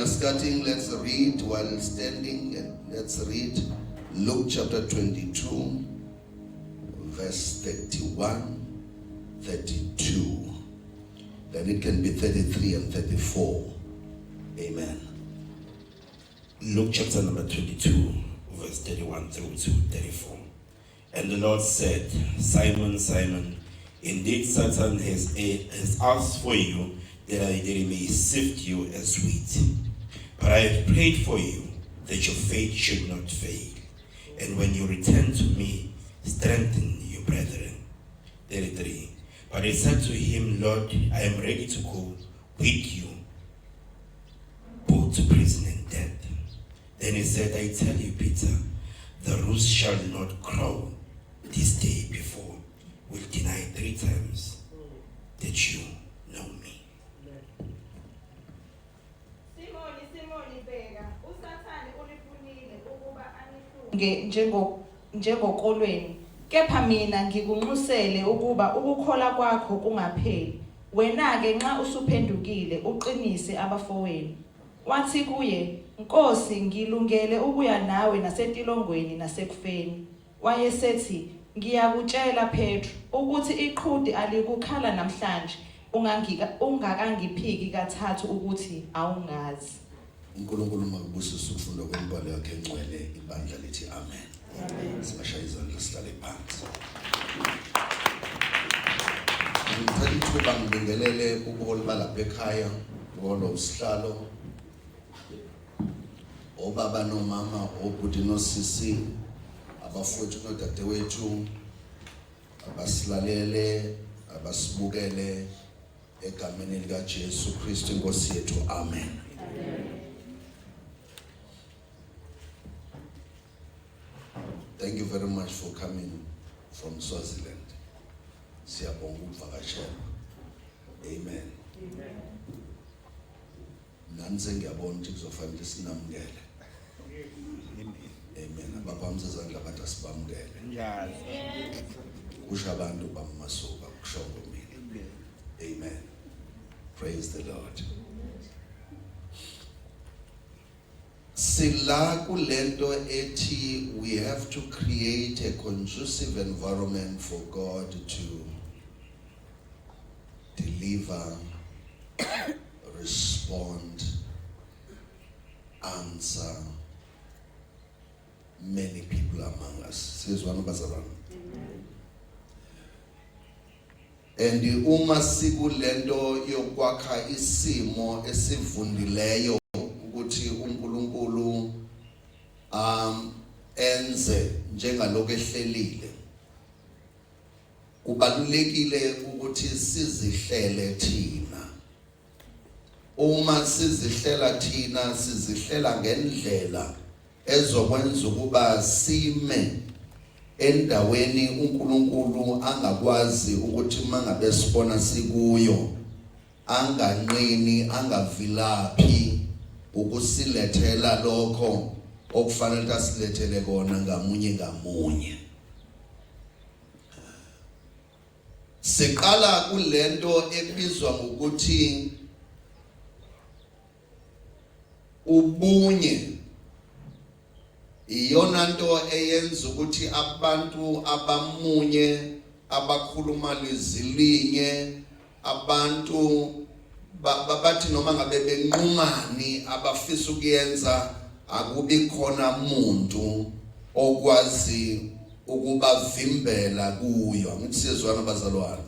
are starting, let's read while standing, and let's read Luke chapter 22, verse 31, 32. Then it can be 33 and 34. Amen. Luke chapter number 22, verse 31 through to 34. And the Lord said, Simon, Simon, indeed Satan has asked for you that he may sift you as wheat. But I have prayed for you that your faith should not fail. And when you return to me, strengthen your brethren. 33. But he said to him, Lord, I am ready to go with you, both to prison and death. Then he said, I tell you, Peter, the rooster shall not crow this day before will deny 3 times that you know me. Njengokolweni kepha mina ngikunxusele ukuba ukukholwa kwakho kungapheli. Wena-ke nxa usuphendukile uqinise abafowenu. Wathi kuye, Nkosi, ngilungele ukuya nawe nasentilongweni nasekufeni. Wayesethi, ngiyakutshela Petru ukuthi iqhudi alikukhala namhlanje ungakangiphiki kathathu ukuthi awungazi. uNkulunkulu makubusise ukufunda kwembali yakhe engcwele, ibandla lithi amen. Amen. Sibashaya izandla sihlale phansi. Ngicela ithuba ngibingelele ubuholi balapha ekhaya, ubuholi usihlalo, obaba nomama, obhuti nosisi, abafowethu nodadewethu, abasilalele, abasibukele egameni likaJesu Kristu Inkosi yethu. Amen. Thank you very much for coming from Swaziland. Siyabonga ukuvakashela. Amen. Nanse ngiyabona ukuthi kuzofanele sinamukele. Amen. Abaphamisa izandla bathi asibamukele. Njalo. Kusho abantu bamasuka kushongo mina. Amen. Praise the Lord. Sila kulento ethi we have to create a conducive environment for God to deliver, respond, answer many people among us. Says one of us around. And uma sikulento yokwakha isimo esivundileyo ukuthi uNkulunkulu enze njengaloko ehlelile, kubalulekile ukuthi sizihlele thina. Uma sizihlela thina, sizihlela ngendlela ezokwenza ukuba sime endaweni uNkulunkulu angakwazi ukuthi mangabe sibona sikuyo, anganqini, angavilaphi ukusilethela lokho okufanele asilethele kona ngamunye ngamunye. Siqala kulento ebizwa ngokuthi ubunye. Iyona nto eyenza ukuthi abantu abamunye, abakhuluma lizilinye, abantu bathi noma ngabe benqumani abafisa ukuyenza, akubi khona umuntu okwazi ukubavimbela kuyo. Angithi sizwana bazalwane.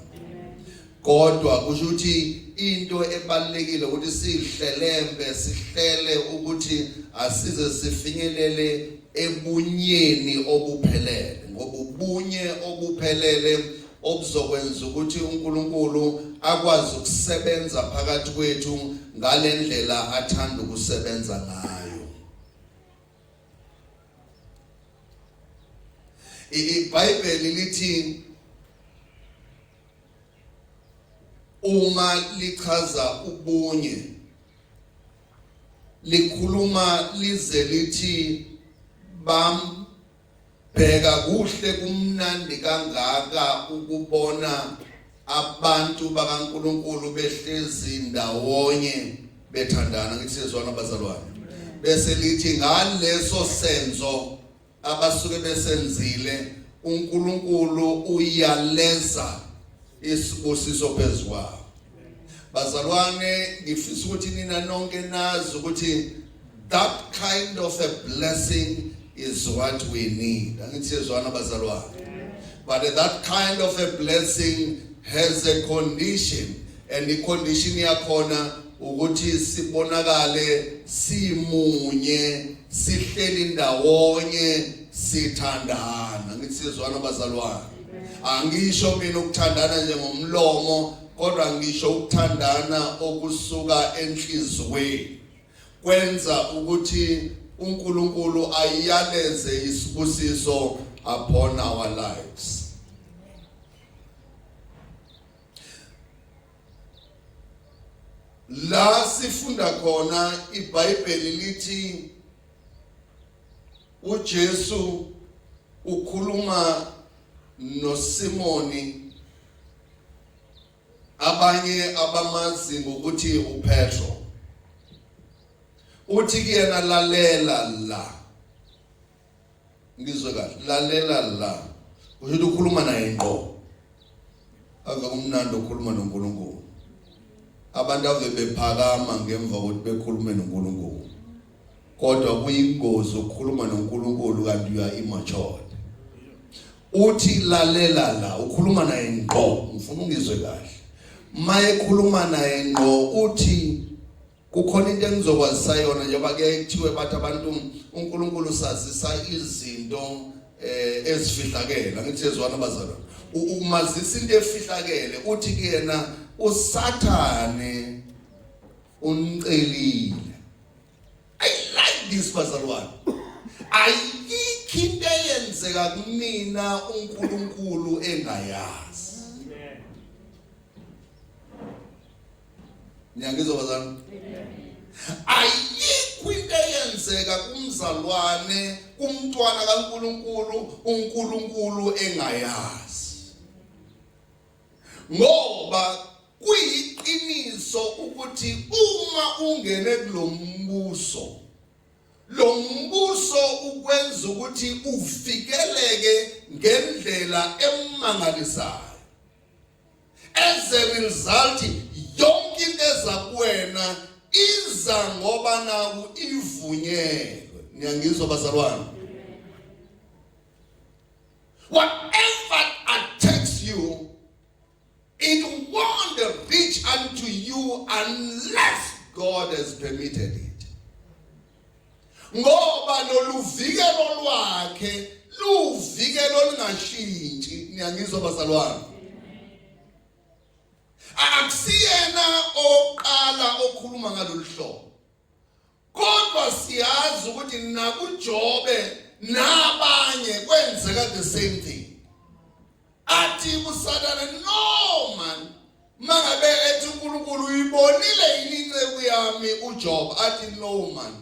Kodwa kusho ukuthi into ebalekile ukuthi sihlelembe, sihlele ukuthi asize sifinyelele ebunyeni obuphelele, ngoba ubunye obuphelele obuzokwenza ukuthi uNkulunkulu akwazi ukusebenza phakathi kwethu ngalendlela athanda ukusebenza ngayo. iBhayibheli lithi uma lichaza ubunye, likhuluma lize lithi bheka kuhle kumnandi kangaka ukubona abantu bakaNkulunkulu behlezi ndawonye bethandana. Ngithi siyezwana bazalwane. Bese lithi ngaleso senzo abasuke besenzile uNkulunkulu uyaleza isibusiso phezukwabo. Bazalwane, ngifisa ukuthi nina nonke nazi ukuthi that kind of a blessing is what we need. Angithi siyezwana bazalwane. But that kind of a blessing has a condition, and the condition yakhona ukuthi sibonakale simunye, sihleli ndawonye, sithandana. Ngithi sizwana bazalwane. Angisho mina ukuthandana njengomlomo, kodwa ngisho ukuthandana okusuka enhlizweni. Kwenza ukuthi uNkulunkulu ayaleze isibusiso upon our lives. La sifunda khona iBhayibheli lithi uJesu ukhuluma noSimoni, abanye abamazi ngokuthi uPetro. Uthi kuyena lalela la. Ngizwe kahle, lalela la. Usho ukhuluma naye ngqo. Ave kumnandi ukukhuluma noNkulunkulu. Abantu ave bephakama ngemva kokuthi bekhulume noNkulunkulu. Kodwa kuyingozi ukukhuluma noNkulunkulu kanti uya immature. Uthi lalela la, ukhuluma naye ngqo. Ngifuna ungizwe kahle. Maye khuluma naye ngqo uthi kukhona into engizokwazisa yona njengoba ke kuthiwe bathi abantu uNkulunkulu sazisa izinto ezifihlakele. Angithi sezwana bazalwane. Umazisa into efihlakele uthi kuyena uSathane uncelile. I like this bazalwane. Ayikho into eyenzeka kumina uNkulunkulu engayazi. Ngiyangizwa bazalwane. Ayikho into eyenzeka kumzalwane, kumntwana kaNkulunkulu uNkulunkulu engayazi. Ngoba kuyiqiniso ukuthi uma ungene kulombuso, lo mbuso ukwenza ukuthi ufikeleke ngendlela emangalisayo. As a result, yonke into eza kuwena iza ngoba naku ivunyelwe. Ngiyangizwa bazalwane. Whatever attacks you, it won't reach unto you unless God has permitted it. Ngoba loluvikelo lwakhe luvikelo olungashintshi. Ngiyangizwa bazalwane. Akusiyena oqala okhuluma ngalolu hlobo. Kodwa siyazi ukuthi nakuJobe nabanye kwenzeka the same thing. Athi uSathane, no man, mangabe ethi uNkulunkulu uyibonile inceku yami uJob. Athi no man.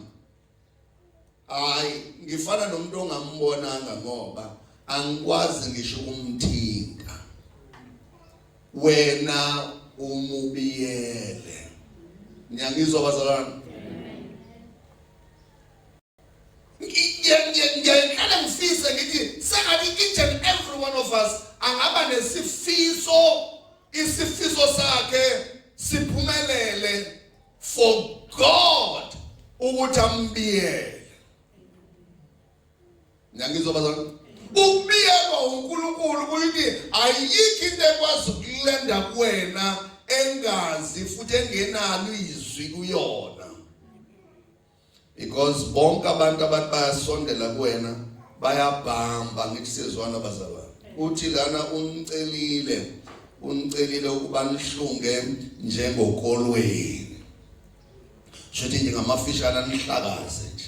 Hayi, ngifana nomuntu ongambonanga ngoba angikwazi ngisho ukumthinta. Wena umubiyele. Ngiyangizwa bazalwane. Ngiyakhala ngifisa ngithi sengathi each and every one of us angaba nesifiso, isifiso sakhe siphumelele for God ukuthi ambiyele. Ngiyangizwa bazalwane. Ukubiyelwa uNkulunkulu kuyithi ayikho into ekwazi ukulenda kuwena engazi futhi engenalo izwi kuyona. Because bonke abantu abathi bayasondela kuwena bayabhamba. Ngithi sezwana bazalwane. Uthi lana uncelile ukuba nihlunge njengokolweni. Shothi njengamafishana anihlakaze nje.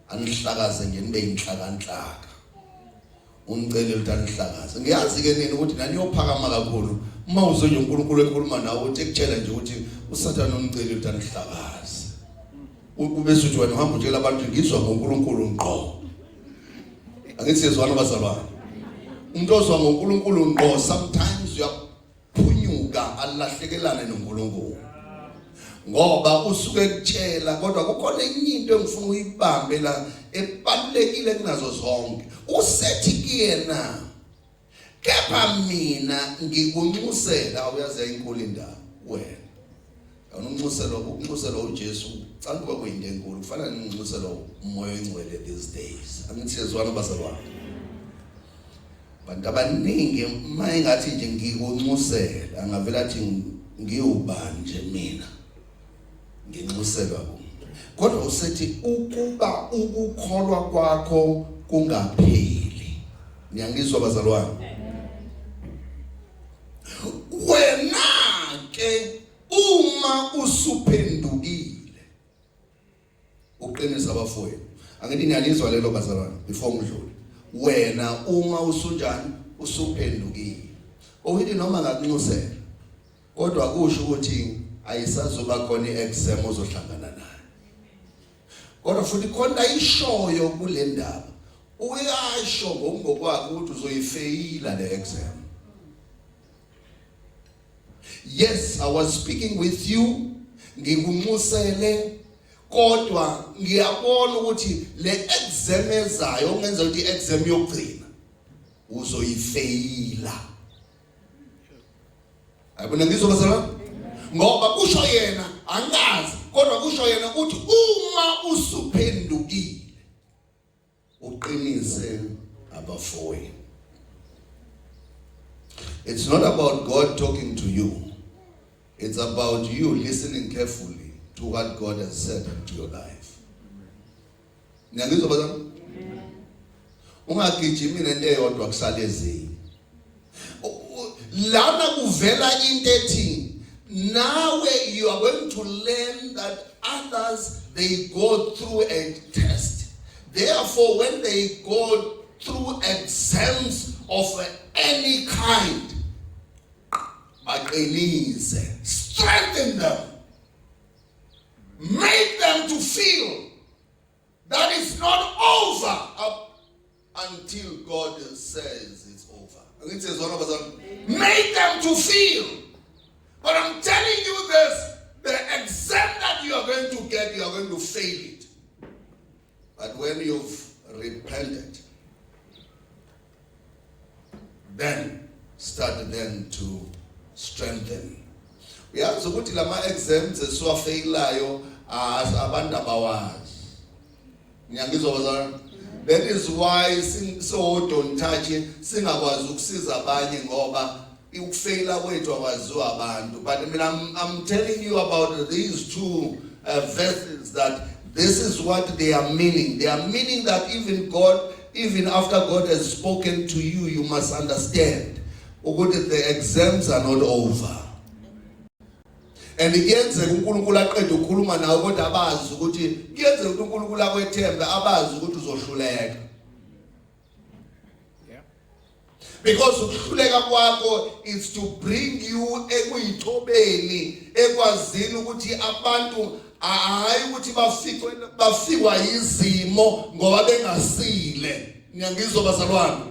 Anihlakaze nje nibe inhlakanhlaka. Unicele ukuthi anihlakaze. Ngiyazi ke nini ukuthi naniyophakama kakhulu uma uzonye uNkulunkulu ekhuluma nawe uthi ekutshela nje ukuthi uSathane unicele ukuthi anihlakaze. Ubese uthi wena uhamba utshela abantu ngizwa ngoNkulunkulu ngqo. Angithi siyezwana bazalwane. Umuntu ozwa ngoNkulunkulu ngqo sometimes uyaphunyuka alahlekelane noNkulunkulu. ngoba usuke ekutshela kodwa kukhona enye into engifuna uyibambe la ebalulekile kunazo zonke. Usethi kuyena kepha mina ngikunxusela uyazi inkulu indaba wena. Unxusela uJesu canga kuba kuyinto enkulu kufana nenxusela umoya oyingcwele these days. Angithi sezwana bazalwane. Bantu abaningi mayingathi nje ngikunxusela angavela athi ngiyubani nje mina nginxuselwa kuwe. Kodwa usethi ukuba ukukholwa kwakho kungapheli. Niyangizwa bazalwane? Wena ke uma usuphendukile uqinisa abafowethu. Angithi niyalizwa lelo bazalwane before ngidlule. Wena uma usunjani usuphendukile. Oyithi noma ngakunxusela kodwa kusho ukuthi ayisazoba khona iexam ozohlangana nayo. Kodwa futhi khona ishoyo kule ndaba. Uyasho ngokwakho ukuthi uzoyifeyila le exam. Yes, I was speaking with you. Ngikunxusele kodwa ngiyabona ukuthi le exam ezayo ungenza ukuthi exam yokugcina uzoyifeyila. Ayibona ngizwa bazalwane? Ngoba kusho yena angazi kodwa kusho yena ukuthi uma usuphendukile uqinise abafowethu. It's not about God talking to you. It's about you listening carefully to what God has said into your life. Ngiyangizwa bazalwane? Ungagijimi nento eyodwa kusale ezini. Lana kuvela into ethi nawe you are going to learn that others they go through a test. Therefore when they go through exams of any kind, strengthen them, make them to feel that it's not over up until God says it's over. Make them to feel. But I'm telling you this, the exam that you are going to get, you are going to fail it. But when you've repented, then start then to strengthen. Uyazi ukuthi lama exams esiwafailayo abantu abawazi. Ngiyangizwa bazalwane? That is why so don't touch singakwazi ukusiza abanye ngoba ukufaila kwethu akwaziwa abantu. But I mean I'm telling you about these two verses that this is what they are meaning. They are meaning that even after God has spoken to you, you must understand that the exams are not over. And kuyenzeka uNkulunkulu aqeda ukukhuluma nawe kodwa abazi ukuthi kuyenzeka ukuthi uNkulunkulu akwethembe abazi ukuthi uzohluleka. Because ukuhluleka kwakho is to bring you ekuyithobeni ekwazini ukuthi abantu hayi ukuthi bafikwa izimo ngoba bengasile. Ngiyangizwa bazalwane?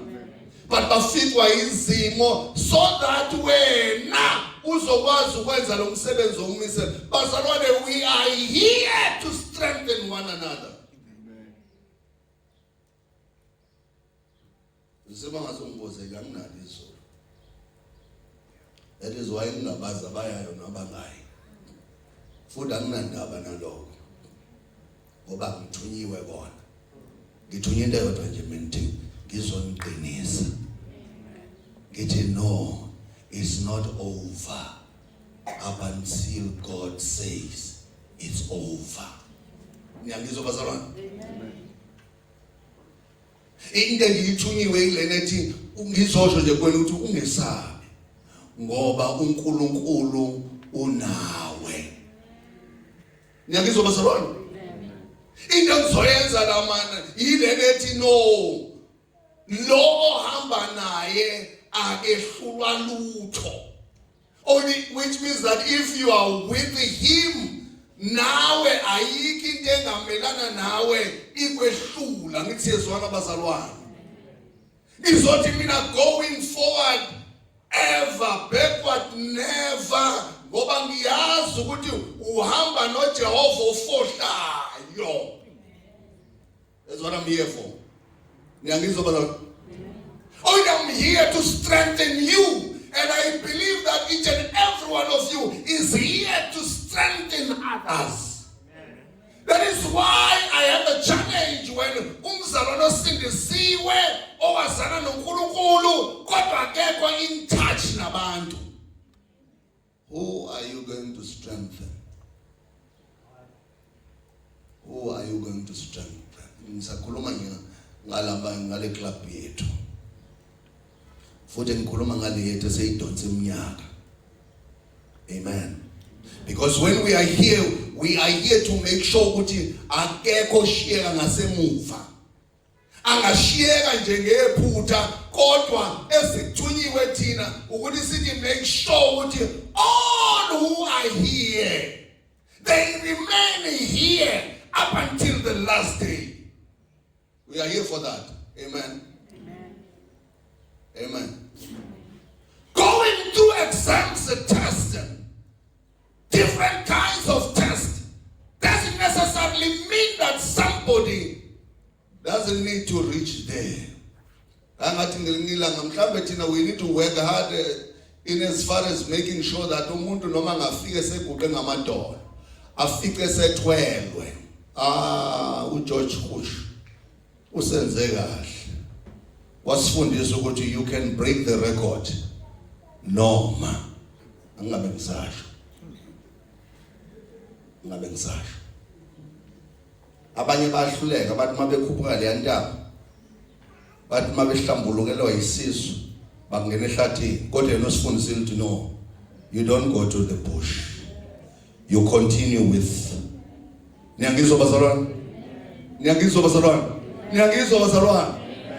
But bafikwa izimo so that wena uzokwazi ukwenza lo msebenzi omisela. Bazalwane, we are here to strengthen one another. Ngisema ngasongoze kanginalo izolo. That is why ngingabaza bayayo nabangayi. Futhi anginandaba nalokho. Ngoba ngithunyiwe kona. Ngithunywe into yodwa nje mina ngizoniqinisa. Ngithi no, it's not over up until God says it's over. Ngiyangizwa bazalwane? Into engiyithunyiwe ilena ethi ngizosho nje kwena ukuthi ungesabi ngoba uNkulunkulu unawe. Ngiyangizwa bazalwane? Into engizoyenza la mana ilena ethi no, lo ohamba naye akehlulwa lutho. Which means that if you are with him, nawe ayikho into engamelana nawe ikwehlula. Ngithi sezwana bazalwane. Izothi mina going forward ever, backward never, ngoba ngiyazi ukuthi uhamba noJehova ofohlayo. That's what I'm here for. Oh, I'm here to strengthen you. And I believe that each and every one of you is here to strengthen others. That is why I have a challenge when umzalwane osindisiwe owazana noNkulunkulu kodwa akekho in touch nabantu. Who are you going to strengthen? Who are you going to strengthen? Ngisakhuluma ngalaba ngale club yethu. Futhi ngikhuluma ngale yethu eseyidonsa iminyaka. Amen. Because when we are here to make sure ukuthi akekho shiyeka ngasemuva. Angashiyeka nje ngephutha kodwa esithunyiwe thina ukuthi sithi make sure ukuthi all who are here they remain here up until the last day. We are here for that. Amen. Amen. Amen. Going through exams and tests, different kinds of tests, doesn't necessarily mean that somebody doesn't need to reach there. We need to work hard in as far as making sure that umuntu noma ngafike seguqe ngamadolo afike sethwelwe. uGeorge Bush usenze kahle wasifundisa ukuthi you can break the record noma angabe ngisasho abanye bahluleka bathi mabekhuphuka le ntaba bathi mabehlambulukelwa yisisu bangena ehlathini kodwa yena usifundisile ukuthi no, you don't go to the bush, you continue with. Niyangizwa bazalwane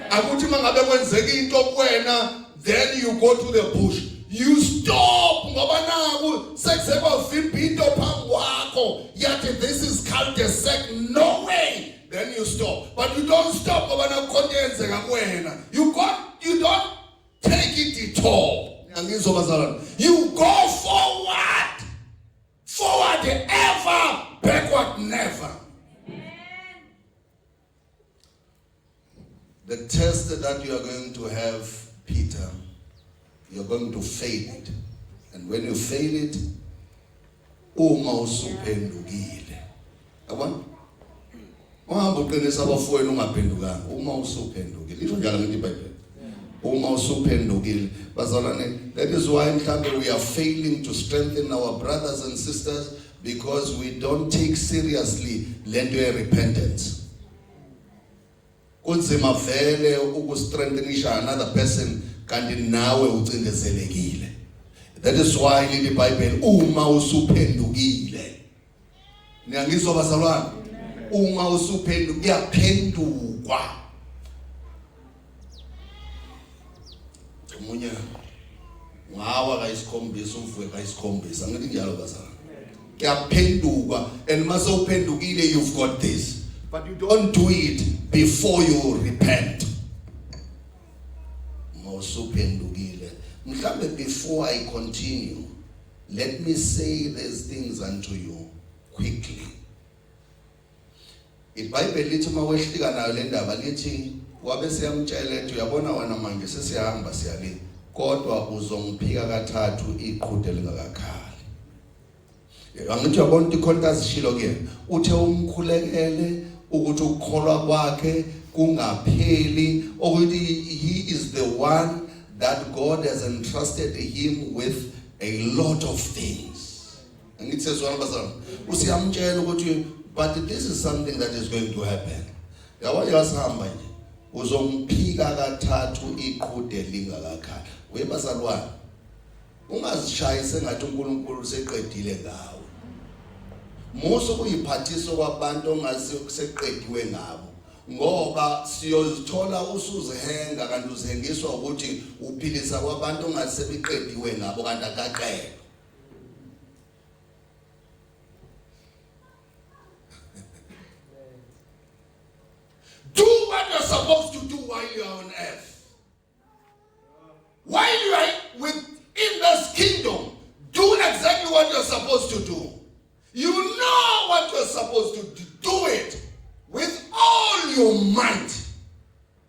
akuthi mangabe kwenzeka into kuwena then you go to the bush, you stop ngoba naku sekuseba vipito phambi kwakho yathi this is cul-de-sac, no way, then you stop. But you don't stop ngoba naku konke yenzeka kuwena, you don't take it at all. Niyangizwa bazalwane, you go forward ever, backward never. The test that you are going to have, Peter, you're going to fail it. And when you fail it, uma usuphendukile. Yabona? Uhamba uqinisa abafowenu ungaphendukanga. Uma usuphendukile. Isho njalo ngithi iBhayibheli. Uma usuphendukile. Bazalwane, that is why mhlambe we are failing to strengthen our brothers and sisters because we don't take seriously lento ye repentance. Kunzima vele ukustrengthenisha another person kanti nawe ucindezelekile. That is why in the Bible uma usuphendukile. Niyangizwa bazalwane? Uma usuphendukile uyaphendukwa. Munye ngawa kayisikhombisa uvuke kayisikhombisa ngithi njalo bazalwane. Kuyaphendukwa and mase uphendukile you've got this. But you don't do it before you repent. Before I continue, let me say these things unto you quickly. iBhayibheli lithi mawehlika nayo le ndaba lithi wabe siyamtshela ethi uyabona wena manje sesiyahamba siyale kodwa uzongiphika kathathu iqhude lingakakhali. Angithi uyabona ikhonta zishilo kuyena uthe umkhulekele ukuthi ukukholwa kwakhe kungapheli ukuthi he is the one that God has entrusted him with a lot of things. Angithi sezwana bazalwane usiyamtshela ukuthi but this is something that is going to happen. Yabo yasihamba nje uzomphika kathathu iqhude lingakakhali. Webazalwane ungazishayise ngathi uNkulunkulu seqedile ngawe. Musu kuyiphathiso kwabantu ongaseqediwe ngabo ngoba siyozithola usuzihenga kanti uzihengiswa ukuthi uphilisa kwabantu ongasebeqediwe ngabo kanti akaqedwe. Do what you're supposed to do while you are on earth. While you are within this kingdom, do exactly what supposed to do it with all your might.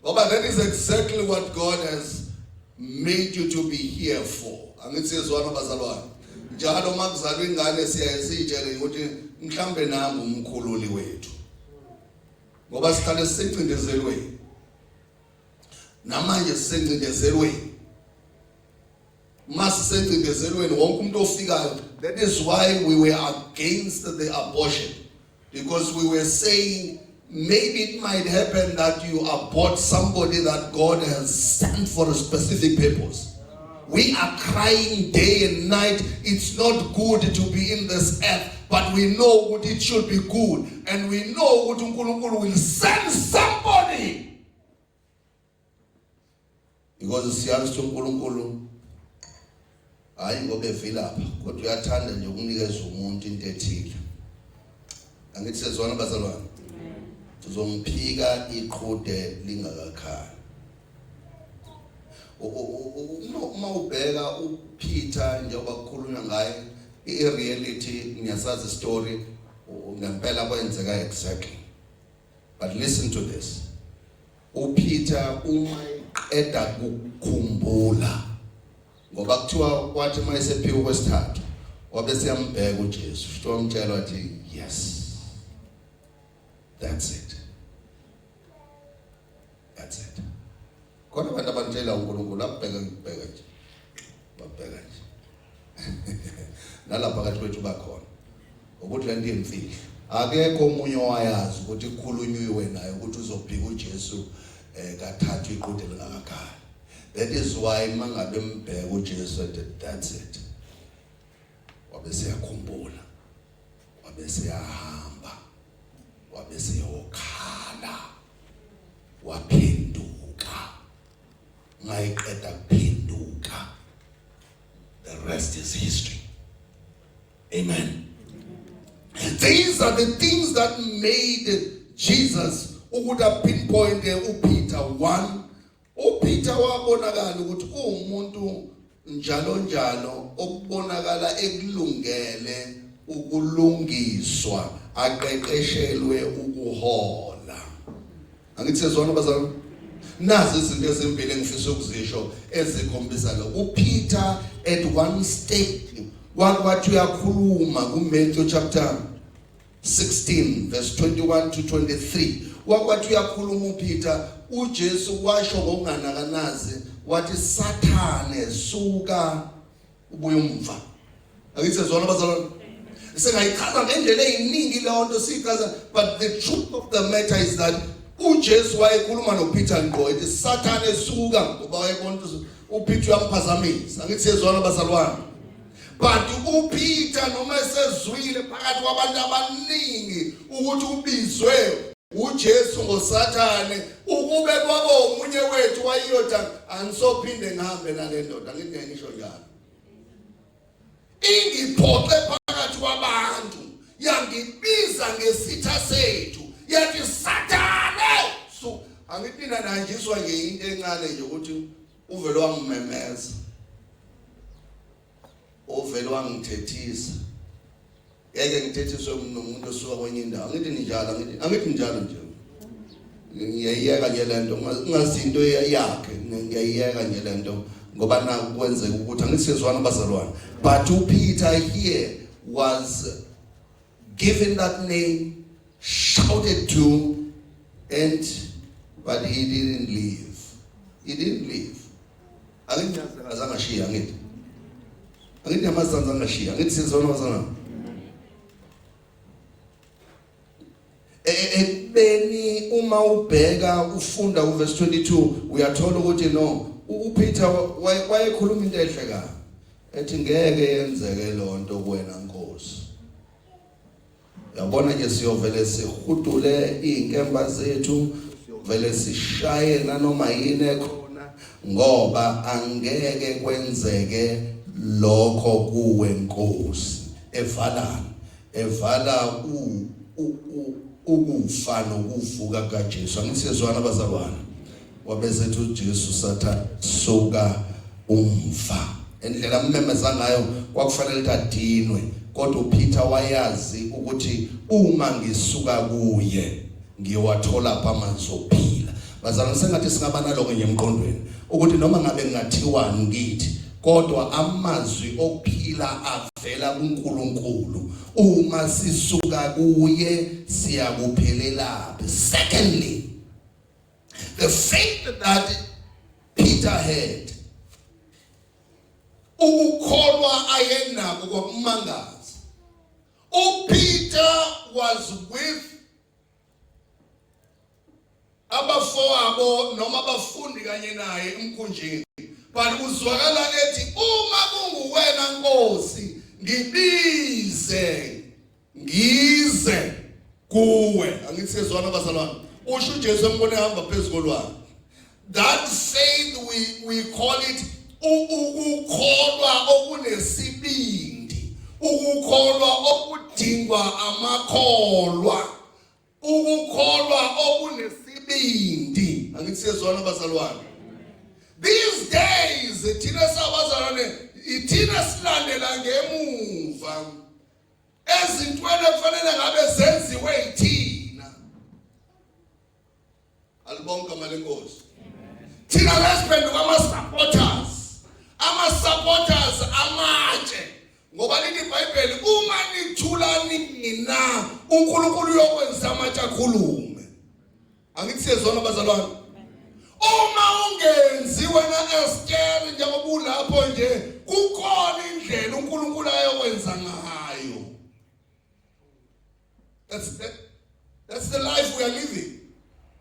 But that is exactly what God has made you to be here for. Angitsizwana bazalwane. Njalo makuzalwa ingane siyayisitshela ukuthi mhlambe nami umkhululi wethu. Ngoba sikhale sisencindezelweni. Namanje sisencindezelweni. Masisencindezelweni wonke umuntu ofikayo. That is why we were against the abortion, because we were saying maybe it might happen that you abort somebody that God has sent for a specific purpose. We are crying day and night. It's not good to be in this earth, but we know what it should be good, and we know what uNkulunkulu will send somebody. Because siyazi uNkulunkulu hayi ngoba evilapha kodwa uyathanda nje ukunikeza umuntu into ethile. Angithi sezwana bazalwane. Tuzomphika iqhude lingakakhali. Uma ubheka uPeter njengoba kukhulunywa ngaye i-reality ngiyasazi story ngempela kwenzeka exactly. But listen to this. uPeter uma eqeda ukukhumbula ngoba kuthiwa kwathi mayesephika kwesithathu wabe siyambheka uJesu futhi wamtshela wathi yes, that's it. That's it. Kodwa abantu abantshela uNkulunkulu abheka nje. Babheka nje. Nalapha kathi kwethu bakhona. Ukuthi le nto imfihlo. Akekho omunye owayazi ukuthi kukhulunywe naye ukuthi uzophika uJesu kathathu iqhude lingakakhali. That is why mangabe mbheka uJesu that's it. Wabe siyakhumbula. Wabe siyahamba. Wabe siyokhala. Waphenduka. Ngayiqeda kuphenduka. The rest is history. Amen. These are the things that made Jesus ukuda pinpoint uPeter. One, uPeter wabonakala ukuthi umuntu njalo okubonakala ekulungele ukulungiswa aqeqeshelwe ukuhola. Angithi sezona bazalwane. Nazi izinto ezimbili engifisa ukuzisho ezikhombisa lo. uPeter at one stage wakwathi uyakhuluma kuMatthew chapter 16 verse 21 to 23. Wakwathi uyakhuluma uPeter, uJesu washo ngokunganakanazi wathi Sathane suka ubuye umva. Akithi sezona bazalwane. Singayichaza ngendlela eziningi leyo nto sichaza, but the truth of the matter is that uJesu wayekhuluma noPeter ngo ethi Sathane suka ngoba wayebona ukuthi uPeter uyamphazamisa. Angithi sezona bazalwane. But uPeter noma esezwile phakathi kwabantu abaningi ukuthi ubizwe uJesu ngoSathane ukube kwabo omunye wethu wayiyotha angisophinde ngihambe nale ndoda. Angithi ngisho njalo. Ingiphoxe phakathi kwabantu yangibiza ngesitha sethu yathi Sathane. So angithi nananjiswa nje into encane nje ukuthi uvelo wangimemeza. Uvelo wangithethisa. Yeke ngithethiswe nomuntu osuka kwenye indawo. Angithi njalo nje. Ngiyayeka nje lento ngazinto yakhe ngiyayeka nje lento ngoba naku kwenzeka ukuthi angithi sezwana bazalwane. But uPeter here was given that name, shouted to, but he didn't leave. He didn't leave. Angithi azangashiya ngithi. Angithi amazanza angashiya. Angithi sezwana bazalwane. Ekubeni uma ubheka ufunda uverse 22 uyathola ukuthi no uPeter wayekhuluma into ehlekayo ethi ngeke yenzeke lonto kuwena Nkosi. Yabona nje siyovele sihudule inkemba zethu, siyovele sishaye nanoma yini ekhona ngoba angeke kwenzeke lokho kuwe Nkosi. Evala ukufa nokuvuka kaJesu. Angithi sezwana bazalwane. Wabezethu uJesu Sathane suka umva. Endlela mmemeza ngayo kwakufanele adinwe kodwa uPeter wayazi ukuthi uma ngisuka kuye ngiyowathola amanzi okuphila. Bazalwane, sengathi singaba naloko nje emqondweni ukuthi noma ngabe ngathiwa ngithi kodwa amazwi okuphila avela kuNkulunkulu. Uma sisuka kuye siyakuphelela. Secondly, the faith that Peter had, ukukholwa ayenakho kokumangaza. Peter was with abafowabo noma abafundi kanye naye emkhunjini, but uzwakala ethi uma kunguwena Nkosi ngibize ngize kuwe. Angithi sezwana bazalwane, usho uJesu embone hamba phezukolwana. That faith we call it ukukholwa okunesibindi, ukukholwa okudingwa amakholwa, ukukholwa okunesibindi. Angithi sezwana bazalwane. These days thina sabazalwane ithina silandela ngemuva ezintweni efanele ngabe zenziwe yithina. Alibonke malenkosi. Thina lesiphenduka ama-supporters amatshe, ngoba lithi iBhayibheli uma nithula nina uNkulunkulu uyokwenza amatshe akhulume. Angithi siyezwana bazalwane. Uma ungenzi wena Esther njengoba ulapho nje kukhona indlela uNkulunkulu ayokwenza ngayo. That's the life we are living.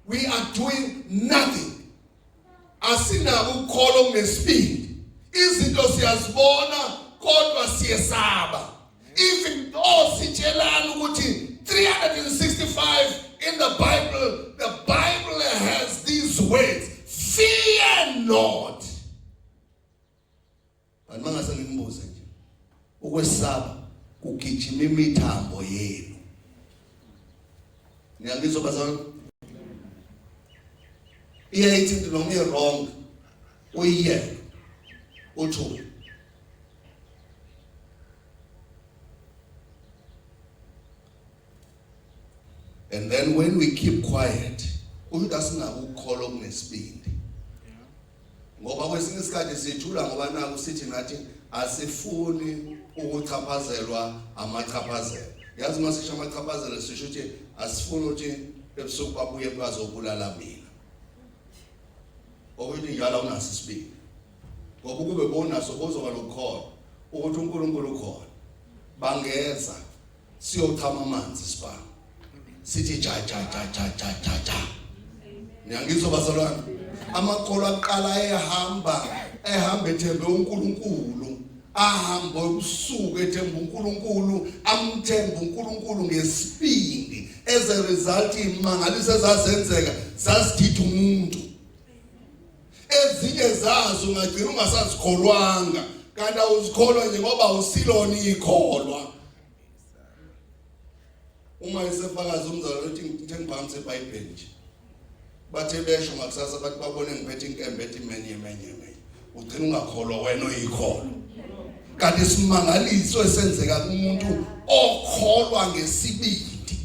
We are doing nothing. Asinabo ukukholwa okunesibindi. Izinto siyazibona kodwa siyesaba. Even though sitshelana ukuthi 365 in the Bible has these words, fear not. Mangase ngimbuze nje, ukwesaba kugijima imithambo yenu. Ngiyangizwa bazalwane. Iyayithi into noma wrong uyiye uthi. And then when we keep quiet, umuntu asinabo ukukholwa okunesibindi. Ngoba kwesinye isikhathi sithula ngoba naku sithi nathi asifuni ukuchaphazelwa amachaphazelo. Yazi masisho amachaphazelo sisho ukuthi asifuni ukuthi ebusuku babuye bazobulala mina. Okuthi njalo unaso isibindi. Ngoba kube bonaso bozoba lokukholwa ukuthi uNkulunkulu ukhona. Bangeza siyochama amanzi sibani. Sithi cha. Ngiyangizwa bazalwane. Amakholwa aqala ehamba ethembe uNkulunkulu, ahamba ubusuku ethemba uNkulunkulu, amthemba uNkulunkulu ngesibindi. As a result imangaliso ezazenzeka zasithitha umuntu. Ezinye zazo ungagcina ungasazikholwanga, kanti awuzikholwa nje ngoba usilona ikholwa. Uma isefakaza umzalwane uthi ngithengiphamisa eBhayibheli nje. Bathe besho ngakusasa bathi babone ngiphethe inkembe ethi menye. Ugcina ungakholwa wena oyikholwa. Kanti isimangaliso esenzeka kumuntu okholwa ngesibindi,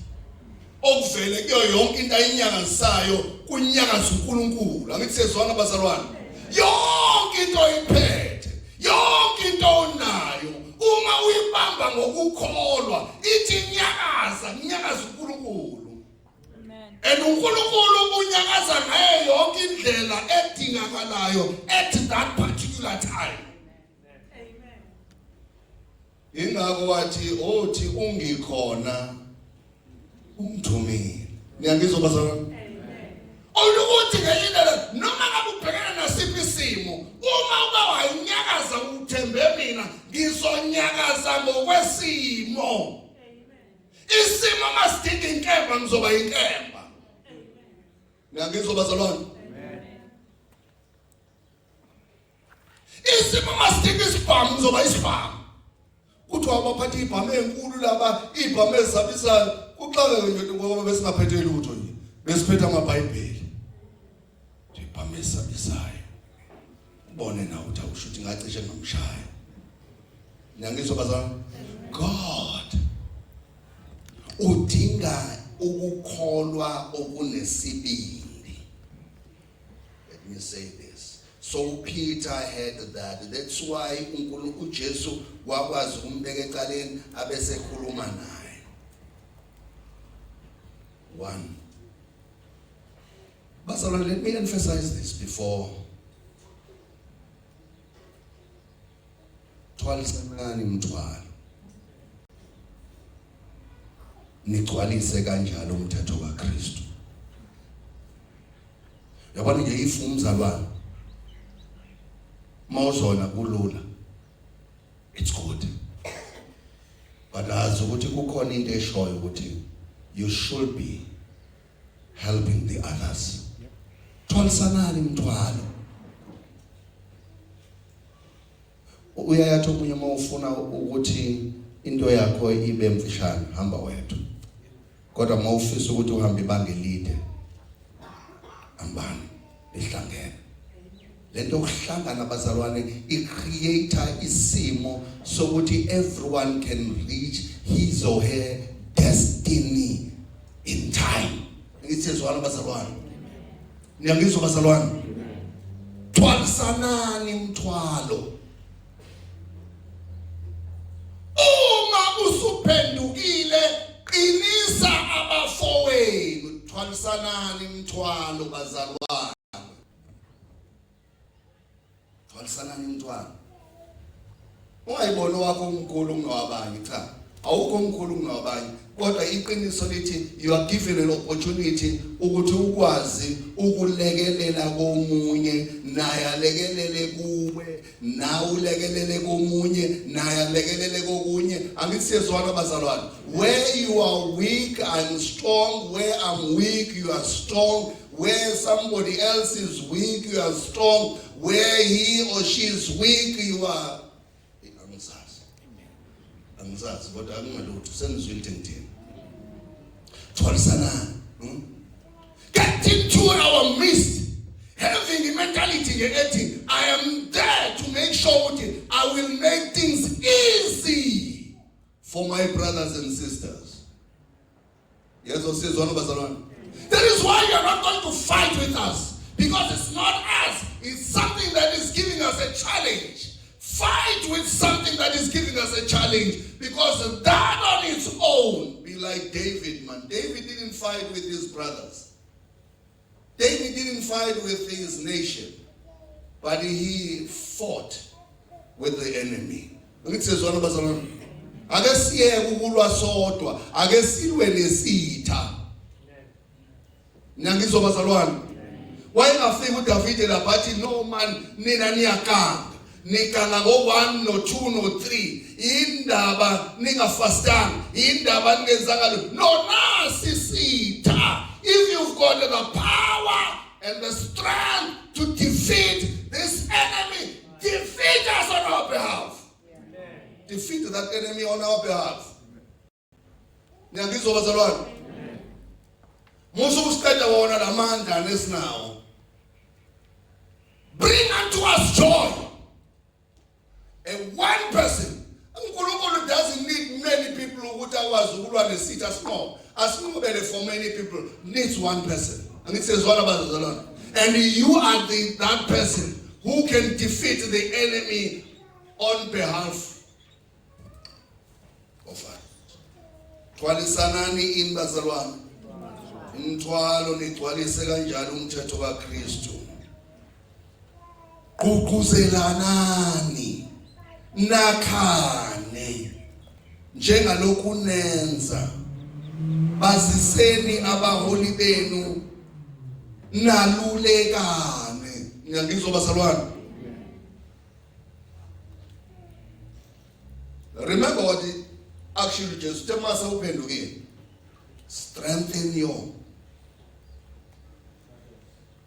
okuvele kuyo yonke into ayinyakazisayo kunyakaza uNkulunkulu. Angithi sezwana bazalwane. Yonke into oyiphethe, yonke into onayo, uma uyibamba ngokukholwa ithi nyakaza uNkulunkulu. And uNkulunkulu unyakaza ngayo yonke indlela edingakalayo at that particular time. Amen. Ingakho wathi othi ungikhona ungithumile. Ngiyangizwa bazalwane. Amen. Ukuthi ngeyindlela noma ngabe ubhekana nasiphi isimo, uma uba wayinyakaza uthembe mina, ngizonyakaza ngokwesimo. Isimo masidinga inkemba ngizoba inkemba. Ngiyangizwa bazalwane. Isimo masidinga isibhamu ngizoba isibhamu. Kuthi abaphathi ibhamu enkulu laba, ibhamu ezabisayo, kuxakeke nje ngoba besingaphethe lutho nje. Besiphethe amaBhayibheli. Ibhamu ezabisayo. Ubone na uthi awusho ukuthi ngacishe ngomshaya. Niyangizwa bazalwane? God udinga ukukholwa okunesibindi. Let me say this. So Peter had that. That's why uJesu wakwazi ukumbeka ecaleni abese khuluma naye. 1. Bazalwane, let me emphasize this before. Thwalisanani mthwalo. Nigcwalise kanjalo umthetho kaKristu. Yabona nje if umzalwane mawuzona kulula, it's good. But azi ukuthi kukhona into eshoyo ukuthi you should be helping the others. Thwalisanani mthwalo. Uyayathi omunye mawufuna ukuthi into yakho ibe mfishane, hamba wedwa. Kodwa mawufisa ukuthi uhambe ibanga elide, hambani lihlangene. Lento ukuhlangana bazalwane icreator isimo sokuthi everyone can reach his or her destiny in time. Ngitsizwana bazalwane. Niyangizwa bazalwane? Thwalisanani mthwalo. Uma usuphendukile qinisa abafowenu. Thwalisanani mthwalo bazalwane. Thwalisanani mthwalo. Ungayibona wakho umkhulu kunawabanye, cha. Awukho umkhulu kunawabanye. Kodwa iqiniso lithi you are given an opportunity ukuthi ukwazi ukulekelela komunye, naye alekelele kuwe, nawe ulekelele komunye, naye alekelele kokunye. Angithi siyezwana bazalwane. Where you are weak, I'm strong. Where I'm weak, you are strong. Where somebody else is weak, you are strong. Where he or she is weak, you are. Angizazi kodwa akungalutho senizwile into. Thwalisanani. Get into our midst, having a mentality ethi I am there to make sure that I will make things easy for my brothers and sisters. Yes, osizwana bazalwane. That is why you are not going to fight with us, because it's not us, it's something that is giving us a challenge. Fight with something that is giving us a challenge, because that on its own, be like David, man. David didn't fight with his brothers. David didn't fight with his nation, but he fought with the enemy. Ake siye ukulwa sodwa, ake silwe nesitha. Nyangizwa bazalwane. Wayengafika uDavid lapha athi no man nina niyakanga. Nikanga ngo1 no2 no3 indaba ningafastanga indaba ningenzanga no nasi sitha. If you've got the power and the strength to defeat this enemy, defeat us on our behalf. Defeat that enemy on our behalf. Nyangizwa bazalwane. Musu kusiqeda wona lamandla nesinawo. Bring unto us joy. And one person, uNkulunkulu doesn't need many people ukuthi akwazi ukulwa nesitha small. Asinqobele for many people, needs one person. Angitsezwana bazalwane. And you are that person who can defeat the enemy on behalf of us. Thwalisanani in bazalwane. Umthwalo nigcwalise kanjalo umthetho kaKristu. Ququzelanani. Nakhane njengalokhu nenza, baziseni abaholi benu nalulekane. Ngiyangizwa bazalwane. Remember what actually just temasa uphendukile. Strengthen your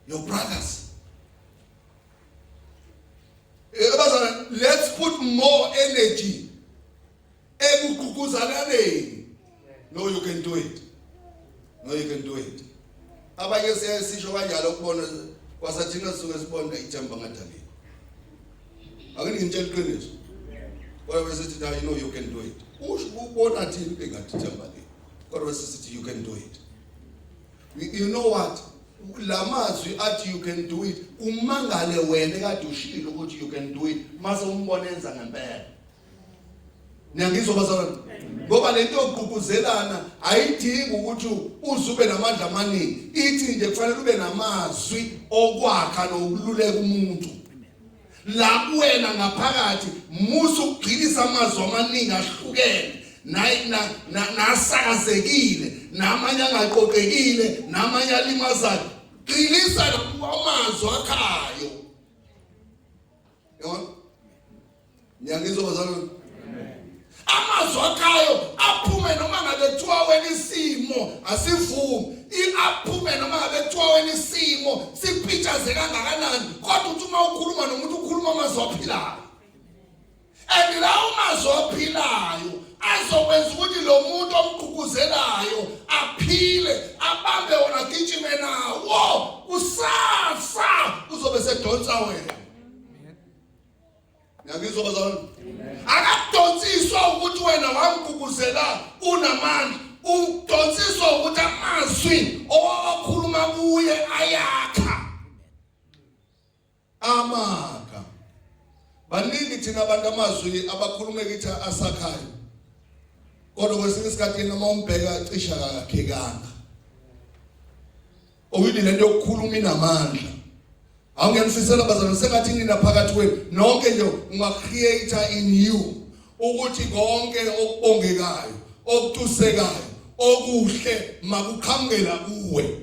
brothers. Let's put more energy. No, you can do it. No, you can do it. Abanye siyasisho kanjalo ukubona kwasathina suke sibona ithemba ngathali. Akuni ngitshela iqiniso. Kodwa sithi you know you can do it. Usho ubona thini engathi Thembani. Kodwa sithi you can do it. You know what? Lamazwi athi you can do it. Umangale wena ekade ushilo ukuthi you can do it. Mase umbone enza ngempela. Niyangizwa bazalwane? Ngoba lento yokuququzelana ayidingi ukuthi uzube namandla amaningi. Ithi nje kufanele ube namazwi okwakha nokululeka umuntu. La wena ngaphakathi musu ukugcilisa amazwi amaningi ahlukene. Nasakazekile, namanye angaqoqekile, namanye alimazayo. Qilisa amazwi akhayo. Yabona? Niyangizwa bazalwane? Amazwi akhayo aphume noma ngabe kuthiwa wena isimo asivumi. Aphume noma ngabe kuthiwa wena isimo siphicaze kangakanani. Kodwa uthi uma ukhuluma nomuntu ukhuluma amazwi aphilayo. And lawo mazwi aphilayo azokwenza ukuthi lo muntu omqhuquzelayo aphile, abambe wona gijime nawo. Usasa uzobe sedonsa wena. Ngiyangizwa bazalwane? Akadonsiswa ukuthi wena wamqhuquzela unamandla. Udonsiswa ukuthi amazwi owakhuluma kuye ayakha. Amaka. Baningi thina abantu amazwi abakhuluma kithi asakhayo. Kodwa kwesinye isikhathi noma umbheka cisha akakhekanga. Oyini lento yokukhuluma inamandla. Awungenifisela bazalwane sengathi nina phakathi kwenu nonke nje ungacreator in you ukuthi konke okubongekayo, okutusekayo, okuhle makuqhamukela kuwe.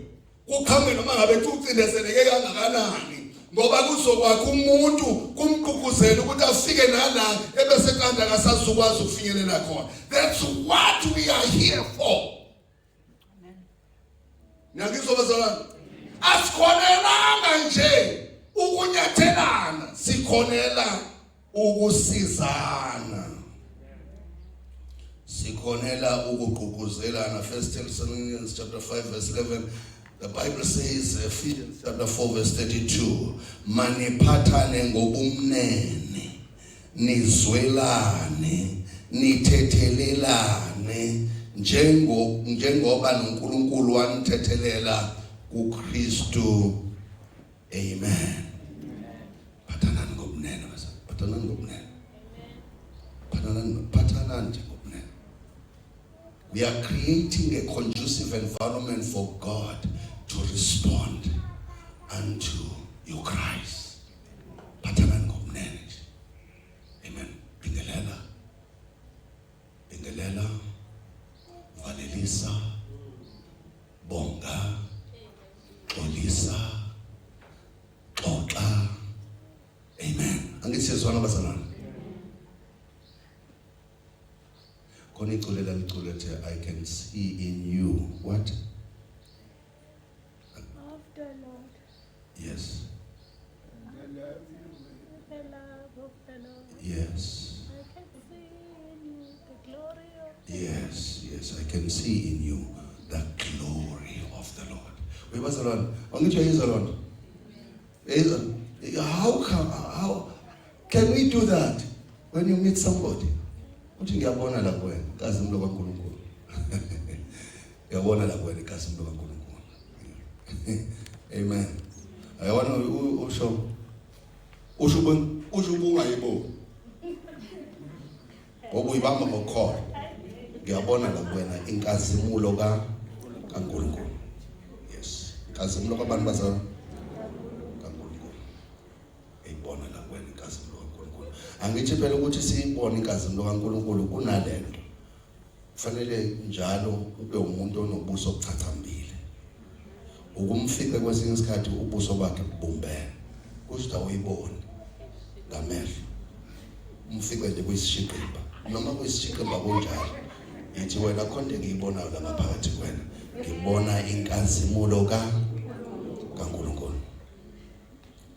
Kuqhamuke noma ngabe ucindezeleke kangakanani. Ngoba kuzokwakho umuntu kumqhuquzela ukuthi afike nala ebese kanda akasazukwazi ukufinyelela khona. That's what we are here for. Ngiyangizwa bazalwane? Asikhonelanga nje ukunyathelana, sikhonela ukusizana. Sikhonela ukuqhuquzelana. 1 Thessalonians chapter 5 verse 11. The Bible says, Ephesians chapter 4 verse 32, maniphathane ngobumnene, nizwelane, nithethelelane, njengoba noNkulunkulu wanithethelela kuKristu. Amen. Phathanani ngobumnene basa. Phathanani ngobumnene. Phathanani ngobumnene. We are creating a conducive environment for God to respond unto your cries. Phathanani ngobumnene. Amen. Bingelela. Valelisa. Bonga. Xolisa. Xoxa. Amen. Angithi siyazwana bazalwane. I can see in you what? Of the Lord. Yes. The love of the Lord. Yes. I can see in you the glory of the Yes, I can see in you the glory of the Lord. We must learn. How can we do that when you meet somebody? Uthi ngiyabona la kuwena kaZimlo kaNkulunkulu. Ngiyabona la kuwena kaZimlo kaNkulunkulu. Amen. Ayabona usho ungayibo. Obuyibamba ngokhola. Ngiyabona la kuwena inkazimulo kaNkulunkulu. Yes. Inkazimulo kwabantu bazalwane kaNkulunkulu. Eyibona la kuwena inkazimulo kaNkulunkulu. Angithi phela ukuthi siyibone inkazimulo kaNkulunkulu kunalento. Kufanele njalo ube umuntu onobuso obuchathambile. Ukumfica kwesinye isikhathi ubuso bakhe bubumbene. Kusho awuyiboni ngamehlo. Umfica nje kuyisishiqimba. Noma kuyisishiqimba kunjalo. Yithi wena konke ngiyibonayo la ngaphakathi kwena. Ngibona inkazimulo kaNkulunkulu.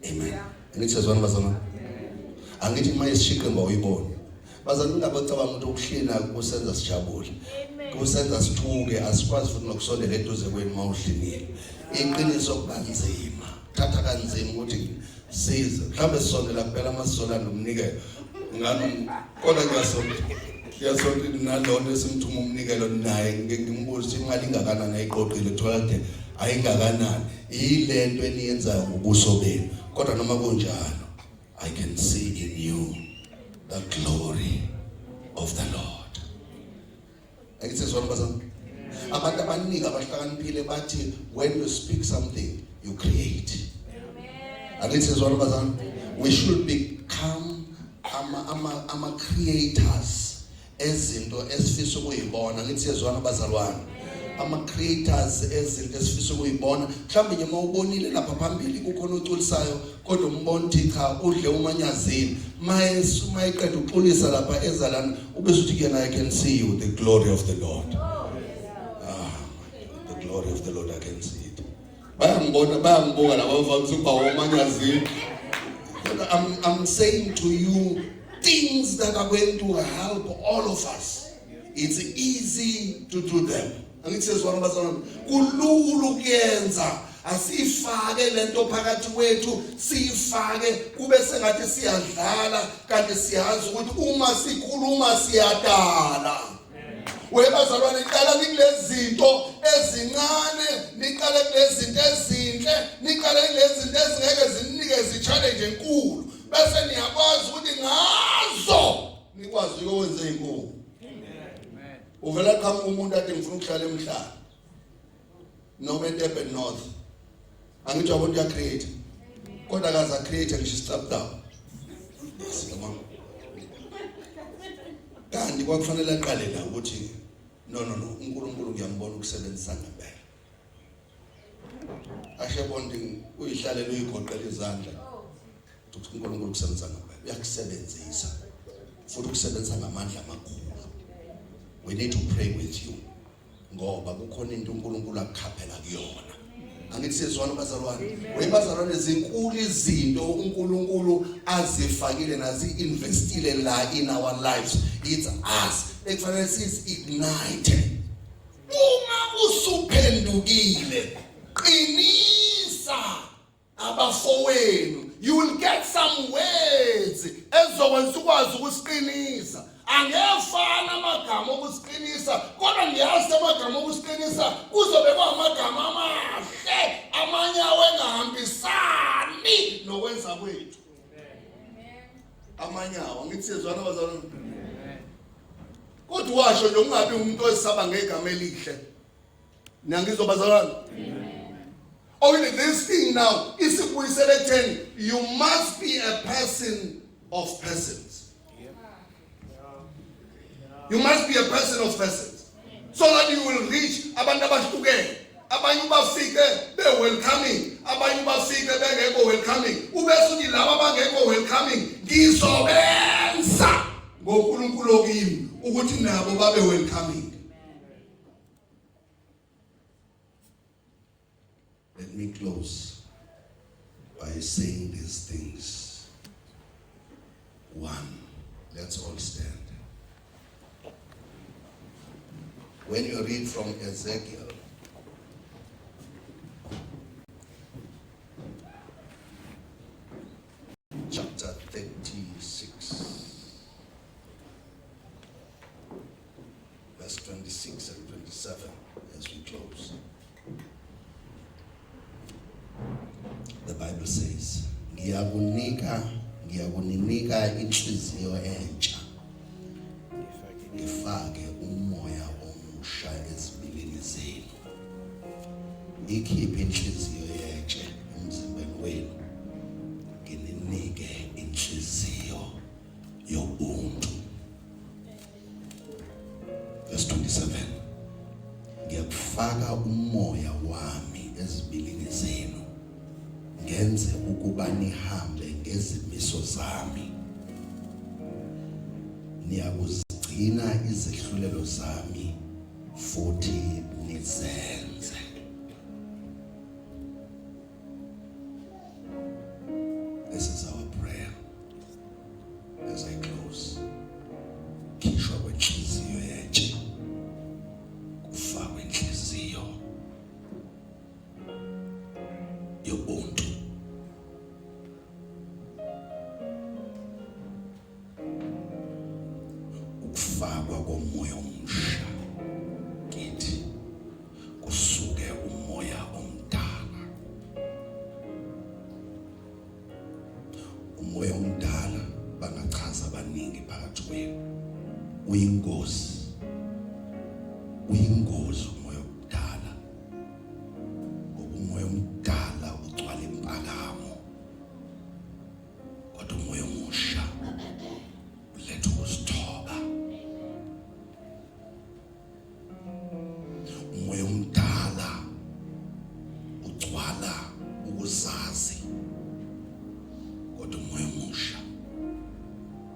Amen. Ngitsezwana bazalwane. Angithi uma isishiqimba uyibona. Bazalwane ngabacabanga ukuthi ukuhlina kusenza sijabule. Kusenza sithuke asikwazi futhi nokusondela eduze kwenu mawuhlinile. Iqiniso kubanzima. Thatha kanzima ukuthi size. Mhlambe sisondela kuphela amasolana nomnikelo. ngani kodwa ngiyasonto nalona esimthuma umnikelo naye ngimbuza ukuthi imali ingakanani ayiqoqile thola kade ayingakanani ilento eniyenzayo ngobuso benu kodwa noma kunjalo I can see in you the glory of the Lord. Ayisizwana bazana abantu abaningi abahlakaniphile bathi when you speak something you create. Ayisizwana bazana we should become ama creators ezinto esifisa ukuyibona ngithi sezwana bazalwane ama creators ezinto esifisa ukuyibona mhlawumbe nje mawubonile lapha phambili kukhona uculisayo kodwa umbona ukuthi cha udle umanyazini mayiqeda uxolisa lapha ezalana ubese uthi kuyena I can see you the glory of the Lord. The glory of the Lord I can see it. Bayangibona laba bavamisa ukuba umanyazini. I'm saying to you things that are going to help all of us. It's easy to do them. Angitsezwana bazalwane kulula ukuyenza asifake lento phakathi kwethu sifake kube sengathi siyadlala kanti siyazi ukuthi uma sikhuluma siyadala. Webazalwane iqala kulezinto ezincane niqale kulezinto ezinhle niqale kulezinto ezingeke zinikeze challenge enkulu bese niyakwazi ukuthi ngazo nikwazi ukwenza inkulu. Uvela qhamuka umuntu athi ngifuna ukuhlala emhlaba noma eDurban North angithi abantu ya create kodwa akaza create ngisho stop down kanti kwakufanele aqale la ukuthi no uNkulunkulu ngiyambona ukusebenzisa ngempela ashe bonding uyihlalela uyigoqela izandla ukuthi uNkulunkulu ukusebenzisa ngempela uyakusebenzisa futhi ukusebenzisa ngamandla amakhulu. We need to pray with you ngoba kukhona into uNkulunkulu akukhaphela kuyona. Angithi sezwana bazalwane webazalwane zinkulu izinto uNkulunkulu azifakile nazi investile la in our lives. It's us ekufanele ignite. Uma usuphendukile qinisa abafowenu you will get some words ezokwenza ukwazi ukusiqinisa. Angefana amagama okusiqinisa kodwa ngiyazi amagama okusiqinisa kuzobe kwamagama amahle amanye awengahambisani nokwenza kwethu. Amanye awo ngithi sezwana bazalwane kodwa washo nje ungabi umuntu osaba ngegama elihle nangizobazalwane. Oh, this thing now is we selecting you must be a person of persons. You must be a person of persons so that you will reach abantu abahlukene. Abanye bafike be welcoming, abanye bafike bengekho welcoming. Ubese uthi laba abangekho welcoming ngizobenza ngoNkulunkulu okimi ukuthi nabo babe welcoming. Let me close by saying these things. One, let's all stand. When you read from Ezekiel, chapter 36, verse 26 and 27, as we close. The Bible says, ngiyakunika inhliziyo entsha ngifake umoya omusha ezibilini zenu. Ikhiphe inhliziyo yentshe emzimbeni wenu ngininike inhliziyo yobuntu. Verse 27, ngiyakufaka umoya wami ezibilini zenu ngenze ukuba nihambe ngezimiso zami. Niyakuzigcina izehlulelo zami futhi nizenze. This is our prayer as I close. Khishwa kwenhliziyo yentshe, kufakwe inhliziyo yobuntu. phakathi kwenu uyingozi umoya omdala ngoba umoya omdala ugcwala impakamo kodwa umoya omusha uletha ukuzithoba umoya omdala ugcwala ukuzazi kodwa umoya omusha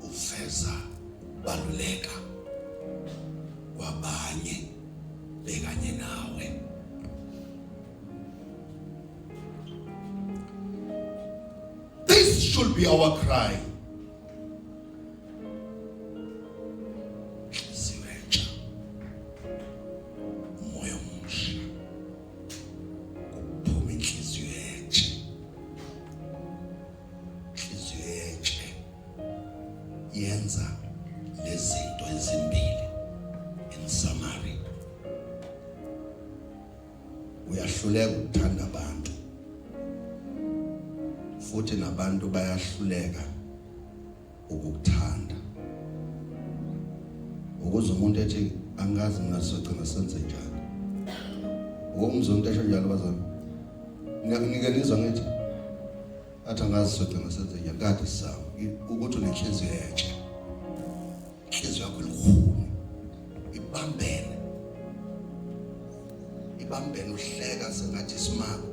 uveza baluleka kwabanye bekanye nawe. This should be our cry. Siwentsha umoya omusha kuphuma inhliziyo entsha. Inhliziyo entsha yenza lezinto ezimbili. In summary, uyahluleka ukuthanda abantu futhi nabantu bayahluleka ukukuthanda. Ukuze umuntu ethi angazi ngasogcina senze njani. Ukumuzwa umuntu esho njalo bazana. Ngiyakunikeza ngithi athi angazi sogcina senze njani kade sawo ukuthi unenhliziyo entsha. Inhliziyo yakho ilukhuni ibambene uhleka sengathi isimanga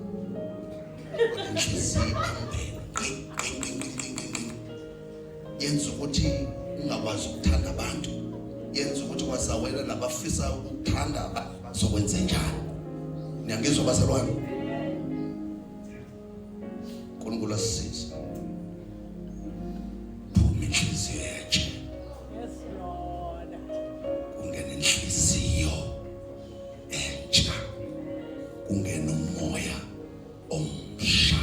kodwa inhliziyo ibambene yenza ukuthi ungakwazi ukuthanda abantu, yenza ukuthi kwasawela nabafisa ukuthanda abantu bazokwenza njani. Niyangizwa bazalwane? uNkulunkulu asisize phuma inhliziyo entsha. Kungena inhliziyo entsha, kungena umoya omsha.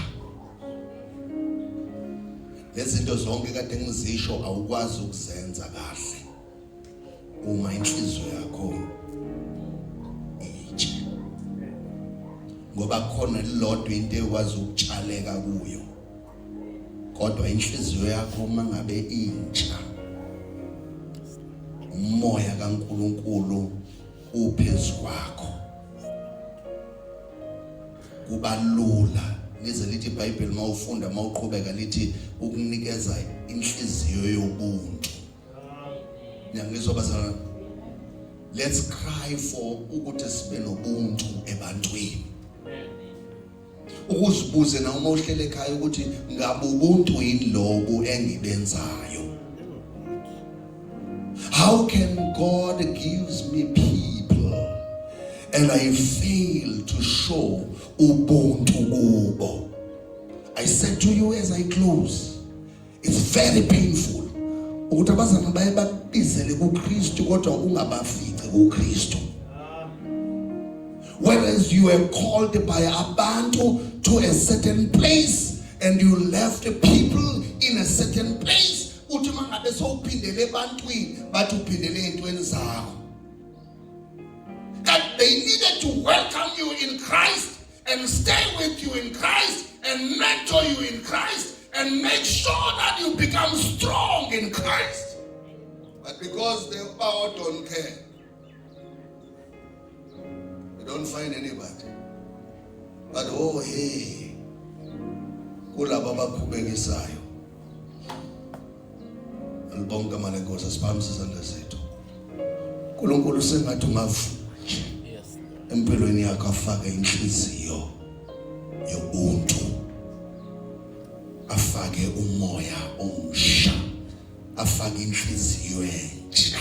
Lezinto zonke kade ngizisho awukwazi ukuzenza kahle uma inhliziyo yakho itsha, ngoba khona lilodwa into ekwazi ukutshaleka kuyo, kodwa inhliziyo yakho mangabe intsha umoya kaNkulunkulu uphezu kwakho, kuba lula. Lize lithi iBhayibheli mawufunda mawuqhubeka lithi ukunikeza inhliziyo yobuntu. Ngiyangizwa bazalwane, let's cry for ukuthi sibe nobuntu ebantwini. Ukuzibuze na uma uhlele ekhaya ukuthi ngabe ubuntu yini lobu engibenzayo. How can God gives me people and I fail to show ubuntu kubo? I said to you as I close, it's very painful ukuthi abazana baye babizele kuKristu kodwa ungabafici kuKristu. Whereas you were called by abantu to a certain place and you left people in a certain place. Uthi mangabe sowuphindele ebantwini bathi uphindele ezintweni zakho. That they needed to welcome you in Christ and stay with you in Christ and mentor you in Christ and make sure that you become strong in Christ. But because the power don't care, they don't find anybody. But oh hey, kulaba abakhubekisayo. Albonga malenkosi siphamisa izandla zethu. uNkulunkulu sengathi ungavuka empilweni yakho afake inhliziyo yobuntu, afake umoya omsha, afake inhliziyo entsha.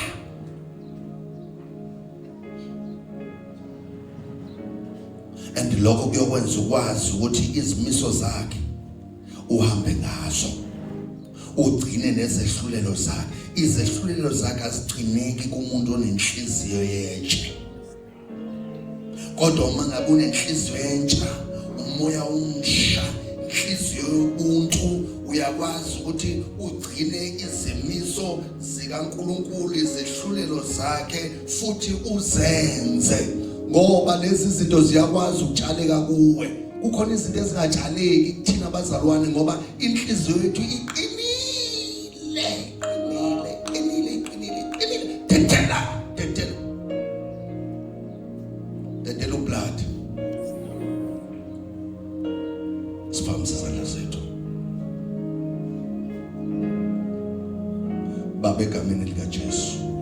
And lokho kuyokwenza ukwazi ukuthi izimiso zakhe uhambe ngazo, ugcine nezehlulelo zakhe. Izehlulelo zakhe azigcineki kumuntu onenhliziyo yentsha, kodwa uma ngabe unenhliziyo entsha, umoya omsha, inhliziyo yobuntu, uyakwazi ukuthi ugcine izimiso zikaNkulunkulu, izehlulelo zakhe futhi uzenze, ngoba lezi zinto ziyakwazi ukutshaleka kuwe. Kukhona izinto ezingatshaleki kuthina abazalwane ngoba inhliziyo yethu iqinile Siphakamise izandla zethu. Baba egameni likaJesu.